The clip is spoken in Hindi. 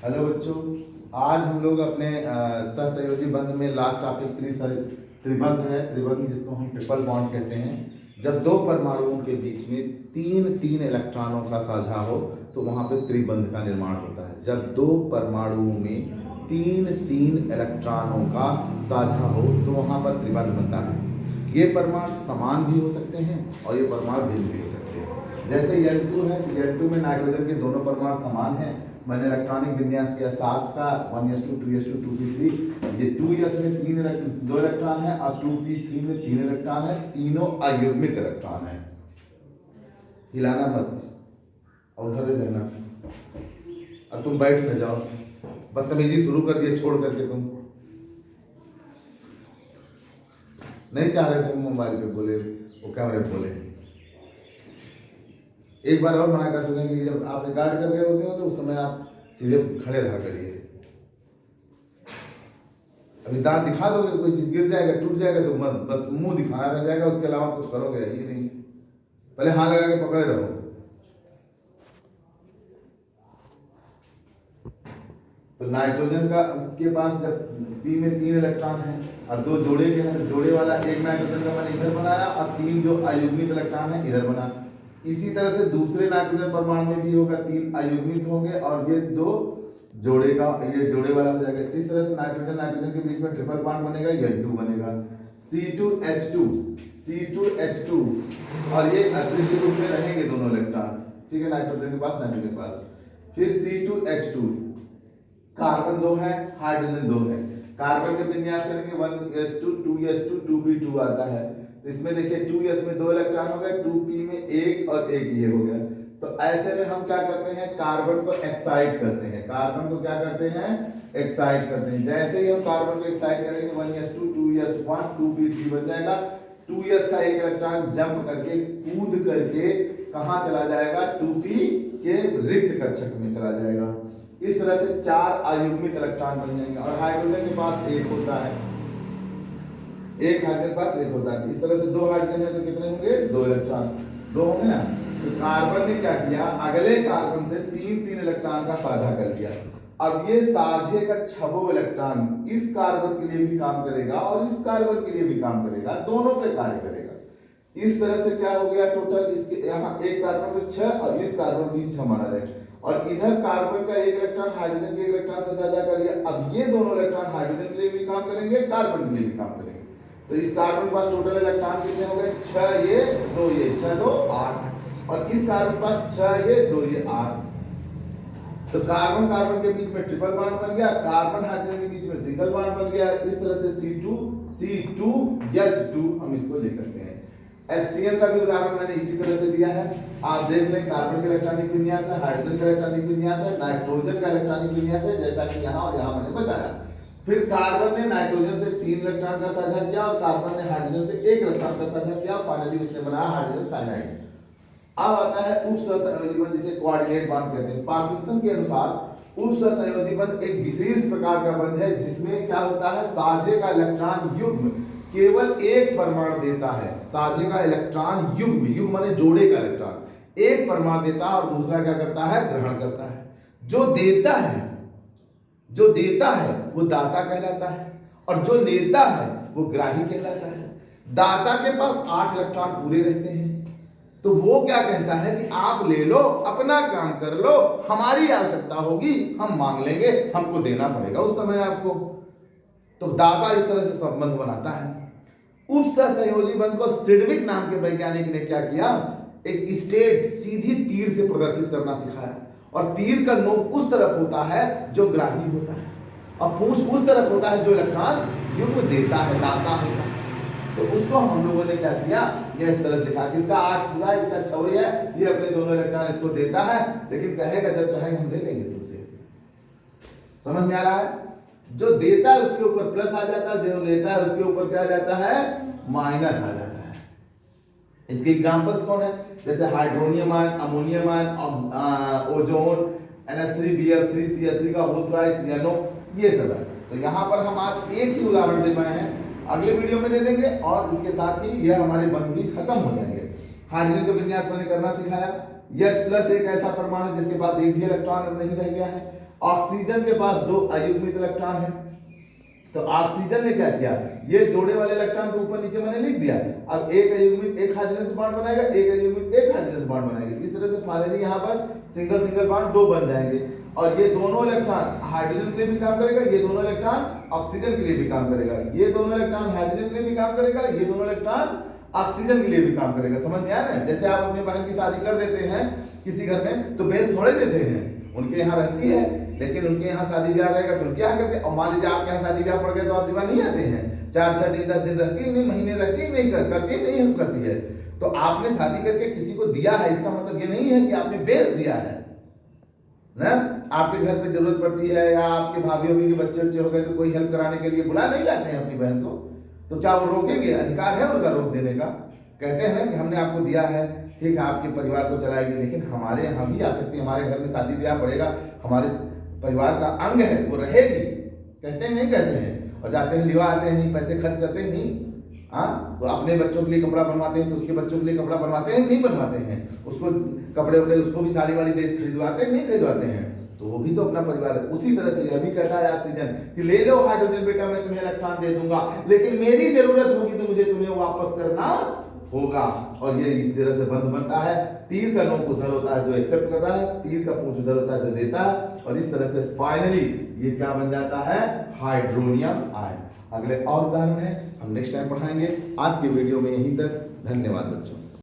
हेलो बच्चों, आज हम लोग अपने सहसंयोजी बंध में लास्ट टॉपिक त्रिबंध है। त्रिबंध जिसको हम ट्रिपल बॉन्ड कहते हैं। जब दो परमाणुओं के बीच में तीन तीन इलेक्ट्रॉनों का साझा हो तो वहां पे त्रिबंध का निर्माण होता है। जब दो परमाणुओं में तीन तीन इलेक्ट्रॉनों का साझा हो तो वहां पर त्रिबंध बनता है। ये परमाणु समान भी हो सकते हैं और ये परमाणु भिन्न भी हो सकते हैं। जैसे N2 है, N2 में नाइट्रोजन के दोनों परमाणु समान हैं। मैंने इलेक्ट्रॉनिक विन्यास किया 7 का 1s2 2s2 2p3। ये 2s में दो इलेक्ट्रॉन है और 2p3 में 3 इलेक्ट्रॉन है। तीनों अयुग्मित इलेक्ट्रॉन है। हिलाना मत और उधर ही रहना। अब तुम बैठ न जाओ, बदतमीजी शुरू कर दिए छोड़ करके। तुम नहीं चाह रहे थे मोबाइल पे बोले, वो कैमरे पे बोले। एक बार और मना कर चुके हैं कि जब आप रिकॉर्ड कर रहे होते हो तो उस समय आप सीधे खड़े रहा करिए। अभी दांत दिखा दोगे, कोई चीज गिर जाएगा टूट जाएगा तो मत, बस मुंह दिखाना रह जाएगा, उसके अलावा कुछ करोगे ये नहीं। पहले हाथ लगा के पकड़े रहो। तो नाइट्रोजन का के पास जब पी में 3 इलेक्ट्रॉन है और दो जोड़े के हैं तो जोड़े वाला एक नाइट्रोजन का मैंने इधर बनाया और 3 जो अयुग्मित इलेक्ट्रॉन है इधर बना। इसी तरह से दूसरे नाइट्रोजन परमाणु में भी होगा, 3 अयुग्मित होंगे और ये दो जोड़े का, ये जोड़े वाला हो जाएगा। इस तरह से नाइट्रोजन नाइट्रोजन के बीच में ट्रिपल बॉन्ड बनेगा, N2 बनेगा। C2H2 C2H2 और ये अदृश्य रूप में रहेंगे दोनों इलेक्ट्रॉन, ठीक है, नाइट्रोजन के पास नाइट्रोजन के पास। फिर C2H2 कार्बन 2 है, हाइड्रोजन 2 है। कार्बन के विन्यास करेंगे 1s2 2s2 2p2 आता है। तो इसमें देखिए 2s में 2 इलेक्ट्रॉन हो गए, 2p में 1 और 1 ये हो गया। तो ऐसे में हम क्या करते हैं, कार्बन को एक्साइट करते हैं। कार्बन को क्या करते हैं, एक्साइट करते हैं। जैसे ही हम कार्बन को एक्साइट करेंगे 1s2 2s1 2p3 बन जाएगा। 2s का एक इलेक्ट्रॉन जंप करके कूद करके कहां चला जाएगा, 2p के रिक्त कक्षक में चला जाएगा। इस तरह से 4 अयुग्मित इलेक्ट्रॉन बन जाएंगे और हाइड्रोजन के पास एक होता है, एक हाइड्रोजन के पास एक होता है। इस तरह से 2 हाइड्रोजन है तो कितने होंगे, 2 इलेक्ट्रॉन, 2 होंगे ना। तो कार्बन ने क्या किया, अगले कार्बन से 3 इलेक्ट्रॉन का साझा कर लिया। अब ये साझे का 6वां इलेक्ट्रॉन इस कार्बन के लिए भी काम करेगा और इस कार्बन के लिए भी काम करेगा, दोनों पे कार्य करेगा। इस तरह से क्या हो गया, टोटल इसके यहाँ एक कार्बन पे 6 और इस कार्बन पे 6 माना जाएगा। और इधर कार्बन का एक इलेक्ट्रॉन हाइड्रोजन के एक इलेक्ट्रॉन से साझा कर लिया। अब ये दोनों इलेक्ट्रॉन हाइड्रोजन के लिए भी काम करेंगे, कार्बन के लिए भी काम करेंगे। तो इस कार्बन के पास टोटल इलेक्ट्रॉन कितने हो गए, 6 ये 2 ये, 6 2 8। और इस कार्बन के पास 6 ये 2 ये 8। तो कार्बन कार्बन के बीच में ट्रिपल बॉन्ड बन गया, कार्बन हाइड्रोजन के बीच में सिंगल बॉन्ड बन गया। इस तरह से C2H2 हम इसको लिख सकते हैं। HCl का भी उदाहरण मैंने इसी तरह से दिया है, आप देख लें। कार्बन का इलेक्ट्रॉनिक विन्यास है, हाइड्रोजन का इलेक्ट्रॉनिक विन्यास है, नाइट्रोजन का इलेक्ट्रॉनिक विन्यास है, जैसा कि यहाँ और यहाँ मैंने बताया। फिर कार्बन ने नाइट्रोजन से 3 इलेक्ट्रॉन का साझा किया और कार्बन ने हाइड्रोजन से 1 इलेक्ट्रॉन का साझा किया। फाइनली उसने बनाया हाइड्रोजन साइनाइड। अब आता है उपसहसंयोजी बंध, जिसे कोऑर्डिनेट बॉन्ड कहते हैं। पार्किंसन के अनुसार उपसहसंयोजी बंध एक विशेष प्रकार का बंध है जिसमें क्या होता है, साझे का इलेक्ट्रॉन युग्म केवल एक परमाणु देता है। साझे का इलेक्ट्रॉन युग्म, युग्म माने जोड़े का इलेक्ट्रॉन एक परमाणु देता है और दूसरा क्या करता है, ग्रहण करता है। जो देता है वो दाता कहलाता है और जो लेता है वो ग्राही कहलाता है। दाता के पास 8 इलेक्ट्रॉन पूरे रहते हैं तो वो क्या कहता है कि आप ले लो, अपना काम कर लो, हमारी आवश्यकता होगी हम मांग लेंगे, हमको देना पड़ेगा उस समय आपको। तो दाता इस तरह से संबंध बनाता है। उपसहसंयोजी बंध को सिडविक नाम के वैज्ञानिक ने क्या किया, एक स्ट्रेट सीधी तीर से प्रदर्शित करना सिखाया। और तीर का नोक उस तरफ होता है जो ग्राही होता है और पूंछ उस तरफ होता है जो इलेक्ट्रॉन युग्म देता है, दाता होता है। तो उसको हम लोगों ने क्या किया, यह इस तरह से दिखा कि इसका 8 पूरा है, इसका 6 है, ये अपने दोनों इलेक्ट्रॉन इसको देता है, लेकिन कहेगा जब चाहेंगे हम ले लेंगे तुमसे। समझ में आ रहा है, जो देता है उसके ऊपर प्लस आ जाता है, जो लेता है उसके ऊपर क्या आ जाता है, माइनस आ जाता है। इसके एग्जांपल्स कौन है, जैसे hydronium ion, ammonium ion, ozone, NH3Bf3CH3 का होल थ्राइस, NO, ये सब है। तो यहाँ पर हम आज एक ही उदाहरण दे पाए हैं, अगले वीडियो में दे देंगे और इसके साथ ही यह हमारे बंध भी खत्म हो जाएंगे। हाइड्रोजन का विन्यास मैंने करना सिखाया। H+ एक ऐसा परमाणु जिसके पास एक भी इलेक्ट्रॉन नहीं रह गया है। ऑक्सीजन के पास 2 अयुग्मित इलेक्ट्रॉन है, तो ऑक्सीजन ने क्या किया, ये जोड़े वाले इलेक्ट्रॉन को ऊपर नीचे मैंने लिख दिया। अब एक अयुग्मित एक हाइड्रोजन से बॉन्ड बनाएगा, एक अयुग्मित एक हाइड्रोजन से बॉन्ड बनाएगा। इस तरह से फाइनली यहाँ पर सिंगल सिंगल बॉन्ड 2 बन जाएंगे और ये दोनों इलेक्ट्रॉन हाइड्रोजन के लिए भी काम करेगा, ये दोनों इलेक्ट्रॉन ऑक्सीजन के लिए भी काम करेगा, ये दोनों इलेक्ट्रॉन हाइड्रोजन के लिए भी काम करेगा, ये दोनों इलेक्ट्रॉन ऑक्सीजन के लिए भी काम करेगा। समझ में आ रहा है? जैसे आप अपनी बहन की शादी कर देते हैं किसी घर में तो बेस थोड़े देते हैं, उनके यहाँ रहती है, लेकिन उनके यहाँ शादी ब्याह रहेगा तो उनके यहाँ करते हैं। और मान लीजिए आपके यहाँ शादी ब्याह पड़ गया तो आप विवाह नहीं आते हैं, 4 दिन 10 दिन रहती ही नहीं, महीने रहती ही नहीं, करती ही नहीं हेल्प करती है। तो आपने शादी करके किसी को दिया है, इसका मतलब ये नहीं है कि आपने बेस दिया है ना। आपके घर पे जरूरत पड़ती है या आपके भाभी भाभी के बच्चे हो गए तो कोई हेल्प कराने के लिए बुला नहीं लाते हैं अपनी बहन को, तो क्या वो रोकेंगे? अधिकार है उनका रोक देने का। कहते हैं कि हमने आपको दिया है, ठीक है, आपके परिवार को चलाएगी, लेकिन हमारे यहाँ भी आ सकती है, हमारे घर में शादी ब्याह पड़ेगा, हमारे परिवार का अंग है, वो रहेगी। कहते हैं नहीं कहते हैं? और जाते हैं लिवा आते हैं, नहीं पैसे खर्च करते हैं, नहीं। हाँ, तो अपने बच्चों के लिए कपड़ा बनवाते हैं तो उसके बच्चों के लिए कपड़ा बनवाते हैं, नहीं बनवाते हैं? उसको कपड़े वपड़े, उसको भी साड़ी वाड़ी दे खरीदवाते हैं, नहीं खरीदवाते हैं? तो वो भी तो अपना परिवार है। उसी तरह से यह भी कहता है ऑक्सीजन कि ले लो हाइड्रोजन बेटा, मैं तुम्हें इलेक्ट्रॉन दे दूंगा, लेकिन मेरी जरूरत होगी तो मुझे तुम्हें वापस करना होगा। और ये इस तरह से बंध बनता है। तीर का नोक उधर होता है जो एक्सेप्ट कर रहा है, तीर का पूंछ उधर होता है जो देता है, और इस तरह से फाइनली ये क्या बन जाता है, हाइड्रोनियम आयन। अगले और उदाहरण है हम नेक्स्ट टाइम पढ़ाएंगे। आज के वीडियो में यहीं तक। धन्यवाद बच्चों।